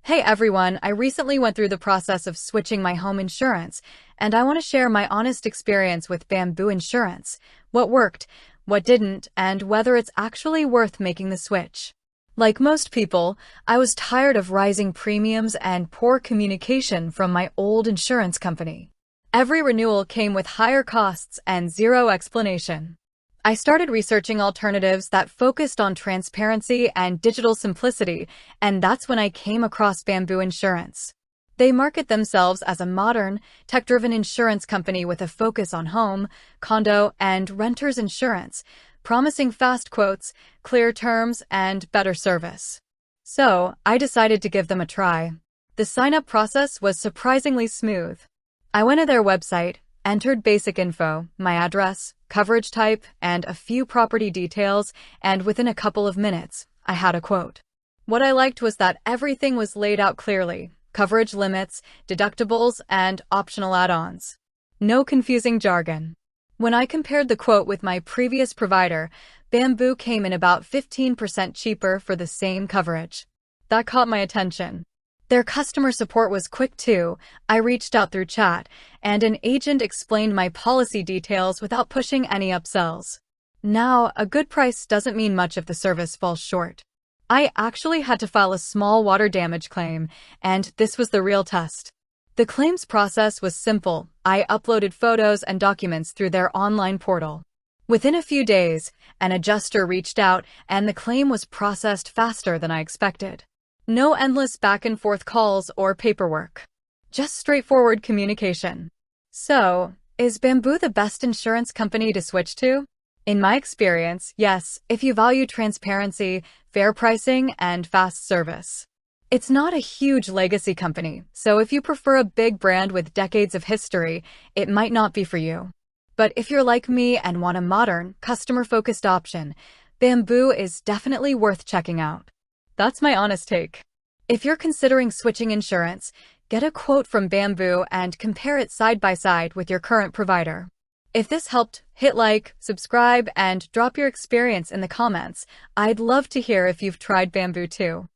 Hey everyone, I recently went through the process of switching my home insurance, and I want to share my honest experience with Bamboo Insurance, what worked, what didn't, and whether it's actually worth making the switch. Like most people, I was tired of rising premiums and poor communication from my old insurance company. Every renewal came with higher costs and zero explanation. I started researching alternatives that focused on transparency and digital simplicity, and that's when I came across Bamboo Insurance. They market themselves as a modern, tech-driven insurance company with a focus on home, condo, and renters insurance, promising fast quotes, clear terms, and better service. So, I decided to give them a try. The sign-up process was surprisingly smooth. I went to their website, entered basic info, my address, coverage type, and a few property details, and within a couple of minutes, I had a quote. What I liked was that everything was laid out clearly: coverage limits, deductibles, and optional add-ons. No confusing jargon. When I compared the quote with my previous provider, Bamboo came in about 15% cheaper for the same coverage. That caught my attention. Their customer support was quick too. I reached out through chat, and an agent explained my policy details without pushing any upsells. Now, a good price doesn't mean much if the service falls short. I actually had to file a small water damage claim, and this was the real test. The claims process was simple. I uploaded photos and documents through their online portal. Within a few days, an adjuster reached out, and the claim was processed faster than I expected. No endless back-and-forth calls or paperwork. Just straightforward communication. So, is Bamboo the best insurance company to switch to? In my experience, yes, if you value transparency, fair pricing, and fast service. It's not a huge legacy company, so if you prefer a big brand with decades of history, it might not be for you. But if you're like me and want a modern, customer-focused option, Bamboo is definitely worth checking out. That's my honest take. If you're considering switching insurance, get a quote from Bamboo and compare it side by side with your current provider. If this helped, hit like, subscribe, and drop your experience in the comments. I'd love to hear if you've tried Bamboo too.